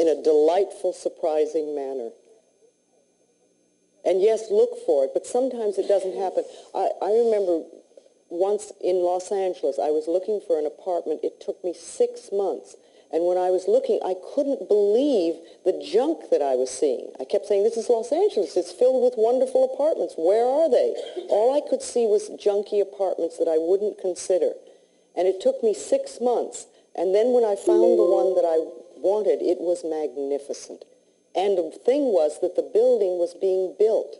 in a delightful, surprising manner. And yes, look for it, but sometimes it doesn't happen. I remember once in Los Angeles, I was looking for an apartment. It took me 6 months. And when I was looking, I couldn't believe the junk that I was seeing. I kept saying, this is Los Angeles. It's filled with wonderful apartments. Where are they? All I could see was junky apartments that I wouldn't consider. And it took me 6 months. And then when I found the one that I wanted, it was magnificent. And the thing was that the building was being built.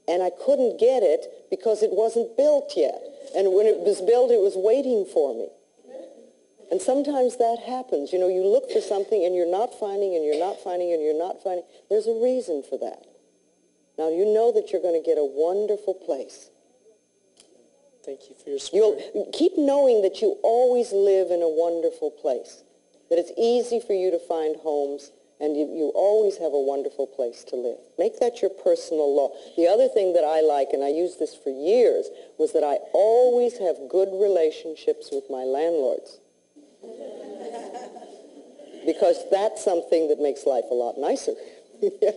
And I couldn't get it because it wasn't built yet. And when it was built, it was waiting for me. And sometimes that happens. You know, you look for something and you're not finding and you're not finding and you're not finding. There's a reason for that. Now, you know that you're going to get a wonderful place. Thank you for your support. You'll keep knowing that you always live in a wonderful place, that it's easy for you to find homes, and you always have a wonderful place to live. Make that your personal law. The other thing that I like, and I used this for years, was that I always have good relationships with my landlords. Because that's something that makes life a lot nicer. Yes.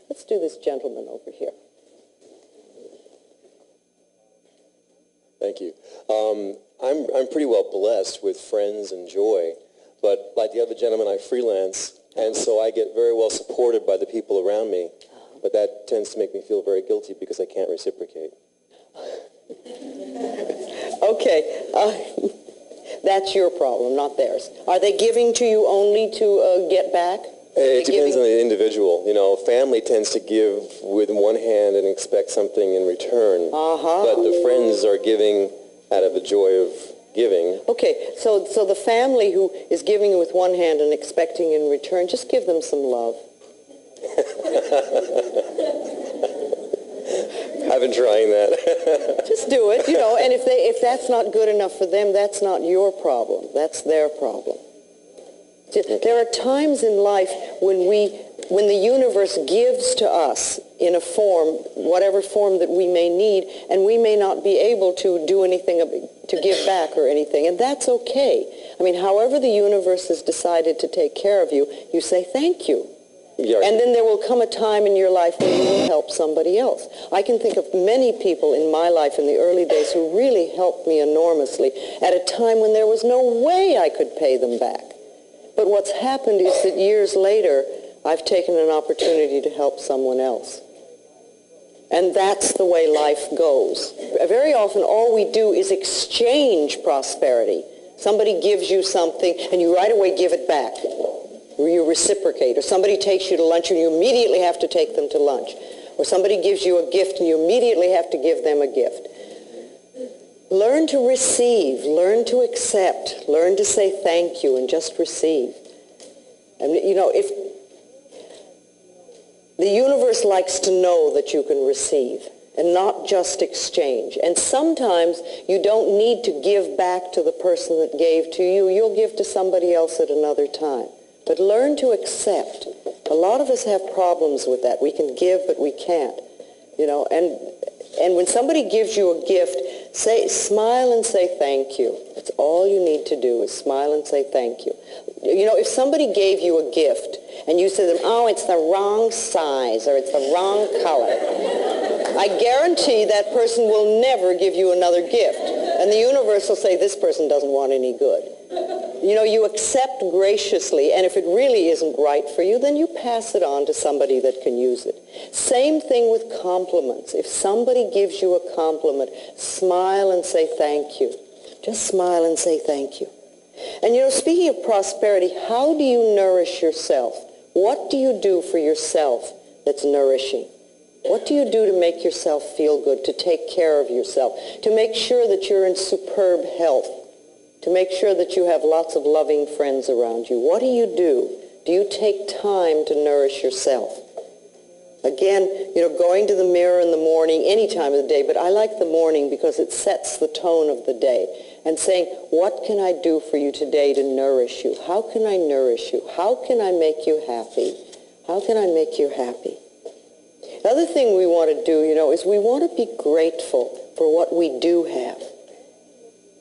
Let's do this gentleman over here. Thank you. I'm pretty well blessed with friends and joy, but like the other gentleman, I freelance, and so I get very well supported by the people around me, but that tends to make me feel very guilty because I can't reciprocate. Okay. That's your problem, not theirs. Are they giving to you only to get back? It depends on the individual. You know, family tends to give with one hand and expect something in return. But the friends are giving out of the joy of giving. Okay, so the family who is giving with one hand and expecting in return, just give them some love. I've been trying that. Just do it, you know, and if that's not good enough for them, that's not your problem. That's their problem. There are times in life when the universe gives to us in a form, whatever form that we may need, and we may not be able to do anything to give back or anything, and that's okay. I mean, however the universe has decided to take care of you, you say thank you. And then there will come a time in your life when you will help somebody else. I can think of many people in my life in the early days who really helped me enormously at a time when there was no way I could pay them back. But what's happened is that years later, I've taken an opportunity to help someone else. And that's the way life goes. Very often, all we do is exchange prosperity. Somebody gives you something, and you right away give it back. Or you reciprocate. Or somebody takes you to lunch, and you immediately have to take them to lunch. Or somebody gives you a gift, and you immediately have to give them a gift. Learn to receive, learn to accept, learn to say thank you and just receive. And you know, if the universe likes to know that you can receive and not just exchange. And sometimes you don't need to give back to the person that gave to you. You'll give to somebody else at another time. But learn to accept. A lot of us have problems with that. We can give, but we can't. You know, and when somebody gives you a gift, smile and say thank you. That's all you need to do is smile and say thank you. You know, if somebody gave you a gift and you said to them, oh, it's the wrong size or it's the wrong color, I guarantee that person will never give you another gift. And the universe will say, this person doesn't want any good. You know, you accept graciously, and if it really isn't right for you, then you pass it on to somebody that can use it. Same thing with compliments. If somebody gives you a compliment, smile and say thank you. Just smile and say thank you. And you know, speaking of prosperity, how do you nourish yourself? What do you do for yourself that's nourishing? What do you do to make yourself feel good, to take care of yourself, to make sure that you're in superb health, to make sure that you have lots of loving friends around you? What do you do? Do you take time to nourish yourself? Again, you know, going to the mirror in the morning, any time of the day, but I like the morning because it sets the tone of the day. And saying, what can I do for you today to nourish you? How can I nourish you? How can I make you happy? How can I make you happy? The other thing we want to do, you know, is we want to be grateful for what we do have.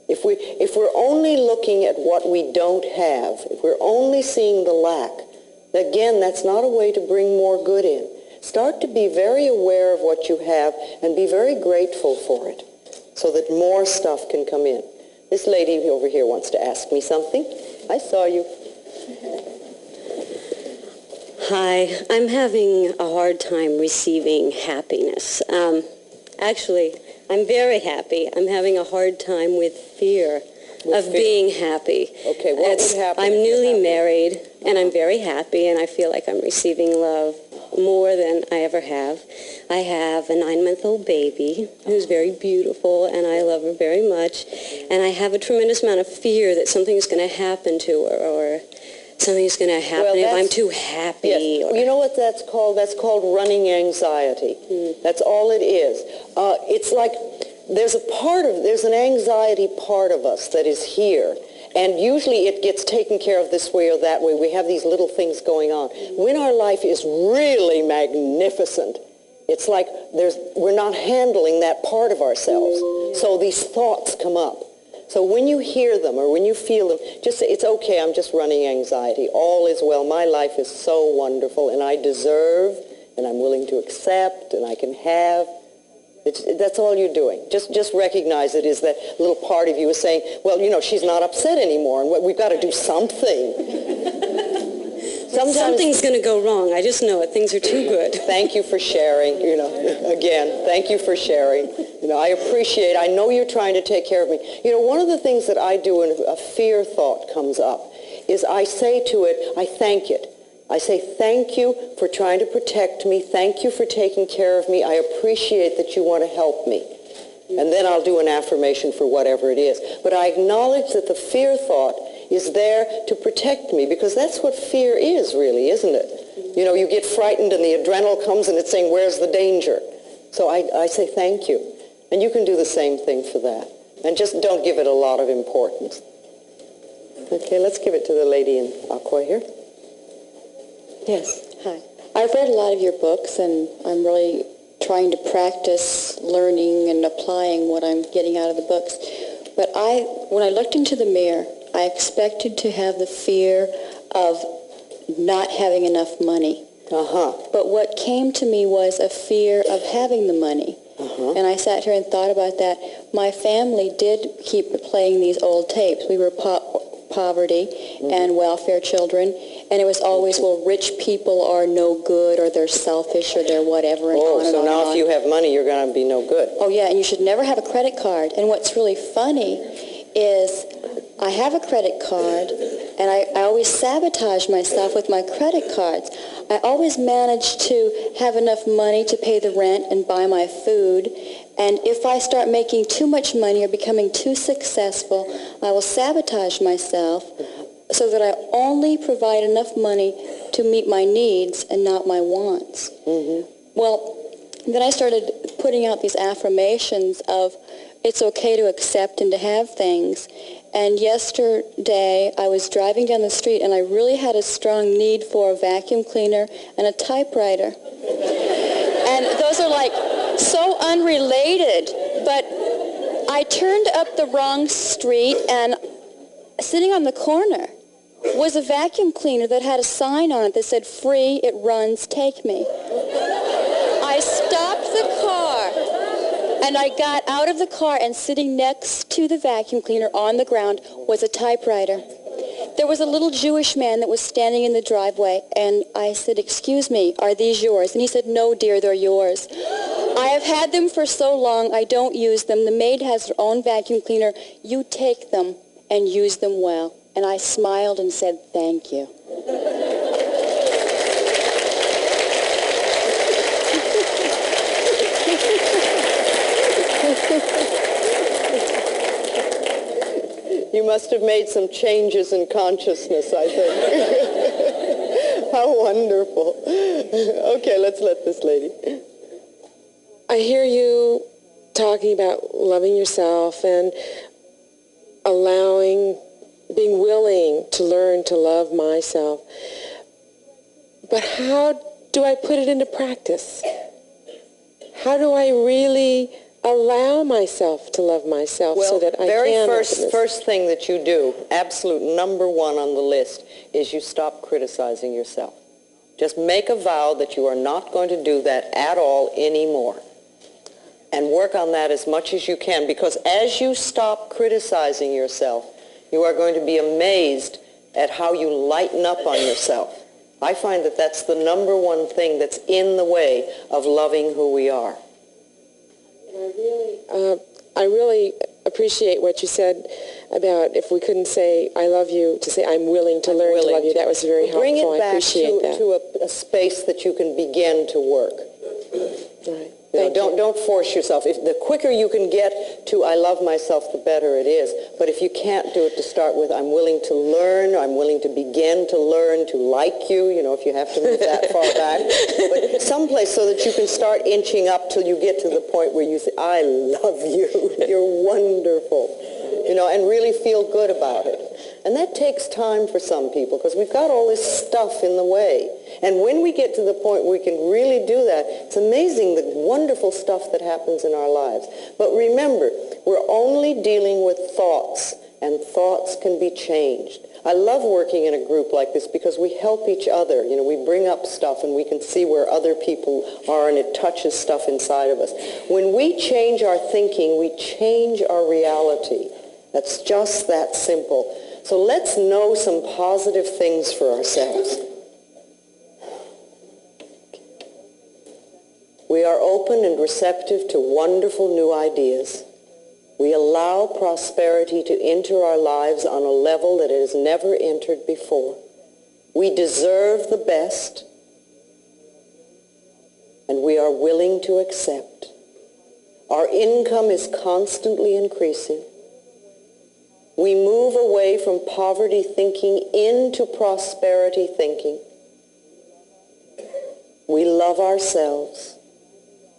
If we're only looking at what we don't have, if we're only seeing the lack, again, that's not a way to bring more good in. Start to be very aware of what you have and be very grateful for it so that more stuff can come in. This lady over here wants to ask me something. I saw you. Hi, I'm having a hard time receiving happiness. Actually, I'm very happy. I'm having a hard time with fear of being happy. Okay, what would happen? I'm newly married, and I'm very happy, and I feel like I'm receiving love more than I ever have. I have a 9-month-old baby who's very beautiful, and I love her very much. And I have a tremendous amount of fear that something's going to happen to her, or something's going to happen if I'm too happy. Yes. You know what that's called? That's called running anxiety. That's all it is. It's like there's an anxiety part of us that is here. And usually it gets taken care of this way or that way. We have these little things going on. When our life is really magnificent, it's like we're not handling that part of ourselves. So these thoughts come up. So when you hear them or when you feel them, just say, it's okay, I'm just running anxiety. All is well. My life is so wonderful, and I deserve, and I'm willing to accept, and I can have. That's all you're doing. Just recognize it is that little part of you is saying, well, she's not upset anymore, and we've got to do something. Something's going to go wrong. I just know it. Things are too good. Thank you for sharing. Again, thank you for sharing. I know you're trying to take care of me. One of the things that I do when a fear thought comes up is I say to it, I thank it. I say, thank you for trying to protect me. Thank you for taking care of me. I appreciate that you want to help me. And then I'll do an affirmation for whatever it is. But I acknowledge that the fear thought is there to protect me, because that's what fear is, really, isn't it? You get frightened and the adrenaline comes and it's saying, where's the danger? So I say thank you. And you can do the same thing for that. And just don't give it a lot of importance. Okay, let's give it to the lady in aqua here. Yes. Hi. I've read a lot of your books, and I'm really trying to practice learning and applying what I'm getting out of the books. But when I looked into the mirror, I expected to have the fear of not having enough money. But what came to me was a fear of having the money. And I sat here and thought about that. My family did keep playing these old tapes. We were poverty and welfare children. And it was always, well, rich people are no good, or they're selfish, or they're whatever. And on and so on now and on. If you have money, you're going to be no good. Oh, yeah, and you should never have a credit card. And what's really funny is I have a credit card, and I always sabotage myself with my credit cards. I always manage to have enough money to pay the rent and buy my food. And if I start making too much money or becoming too successful, I will sabotage myself so that I only provide enough money to meet my needs and not my wants. Well, then I started putting out these affirmations of it's okay to accept and to have things. And yesterday I was driving down the street and I really had a strong need for a vacuum cleaner and a typewriter. And those are like so unrelated, but I turned up the wrong street, and sitting on the corner was a vacuum cleaner that had a sign on it that said, free, it runs, take me. I stopped the car, and I got out of the car, and sitting next to the vacuum cleaner on the ground was a typewriter. There was a little Jewish man that was standing in the driveway, and I said, excuse me, are these yours? And he said, no, dear, they're yours. I have had them for so long, I don't use them. The maid has her own vacuum cleaner. You take them and use them well. And I smiled and said, thank you. You must have made some changes in consciousness, I think. How wonderful. Okay, let's let this lady. I hear you talking about loving yourself and being willing to learn to love myself. But how do I put it into practice? How do I really allow myself to love myself so that I can. First thing that you do, absolute number one on the list, is you stop criticizing yourself. Just make a vow that you are not going to do that at all anymore. And work on that as much as you can, because as you stop criticizing yourself, you are going to be amazed at how you lighten up on yourself. I find that that's the number one thing that's in the way of loving who we are. I really appreciate what you said about if we couldn't say I love you, to say I'm willing to learn to love you. That was very helpful. Bring it back I appreciate that. to a space that you can begin to work. Right. Don't force yourself. The quicker you can get to I love myself, the better it is. But if you can't do it to start with, I'm willing to learn, I'm willing to begin to learn to like you, if you have to move that far back. But someplace so that you can start inching up till you get to the point where you say, I love you, you're wonderful, and really feel good about it. And that takes time for some people because we've got all this stuff in the way. And when we get to the point where we can really do that, it's amazing the wonderful stuff that happens in our lives. But remember, we're only dealing with thoughts, and thoughts can be changed. I love working in a group like this because we help each other. We bring up stuff and we can see where other people are, and it touches stuff inside of us. When we change our thinking, we change our reality. That's just that simple. So let's know some positive things for ourselves. We are open and receptive to wonderful new ideas. We allow prosperity to enter our lives on a level that it has never entered before. We deserve the best, and we are willing to accept. Our income is constantly increasing. We move away from poverty thinking into prosperity thinking. We love ourselves.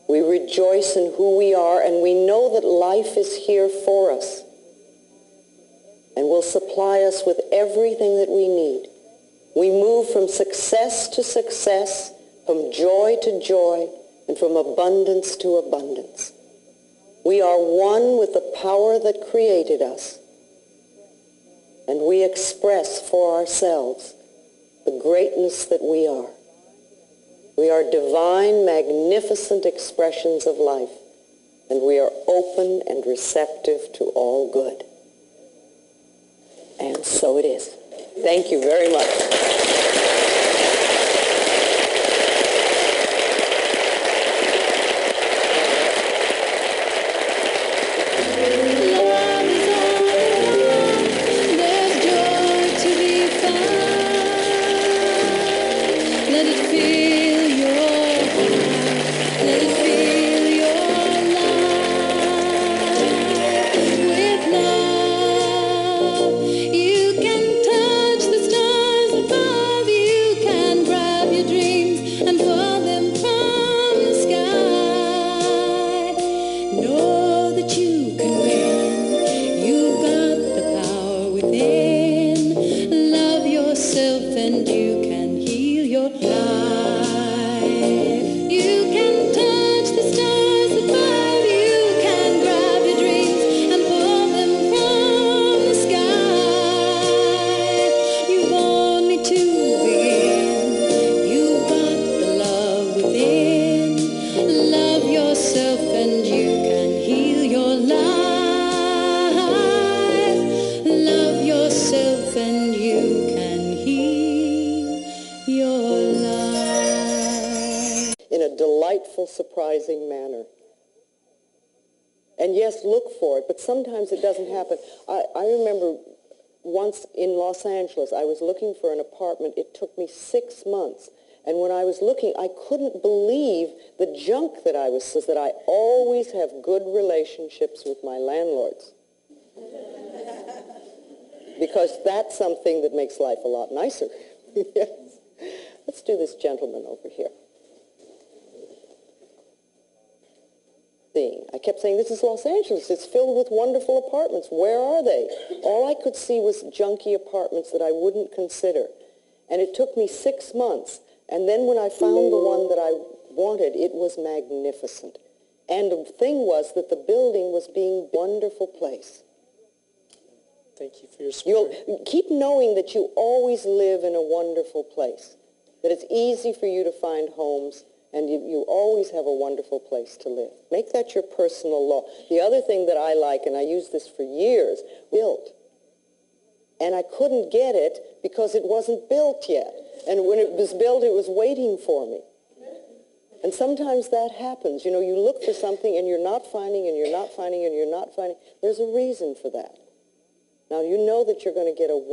We rejoice in who we are, and we know that life is here for us and will supply us with everything that we need. We move from success to success, from joy to joy, and from abundance to abundance. We are one with the power that created us, and we express for ourselves the greatness that we are. We are divine, magnificent expressions of life, and we are open and receptive to all good. And so it is. Thank you very much. Surprising manner. And yes, look for it, but sometimes it doesn't happen. I remember once in Los Angeles, I was looking for an apartment. It took me 6 months. And when I was looking, I couldn't believe the junk that I always have good relationships with my landlords. Because that's something that makes life a lot nicer. Yes. Let's do this gentleman over here. I kept saying, this is Los Angeles. It's filled with wonderful apartments. Where are they? All I could see was junky apartments that I wouldn't consider. And it took me 6 months. And then when I found the one that I wanted, it was magnificent. And the thing was that the building was being a wonderful place. Thank you for your support. You'll keep knowing that you always live in a wonderful place, that it's easy for you to find homes, and you always have a wonderful place to live. Make that your personal law. The other thing that I like, and I used this for years, built. And I couldn't get it because it wasn't built yet. And when it was built, it was waiting for me. And sometimes that happens. You know, you look for something and you're not finding, and you're not finding, and you're not finding. There's a reason for that. Now, you know that you're going to get a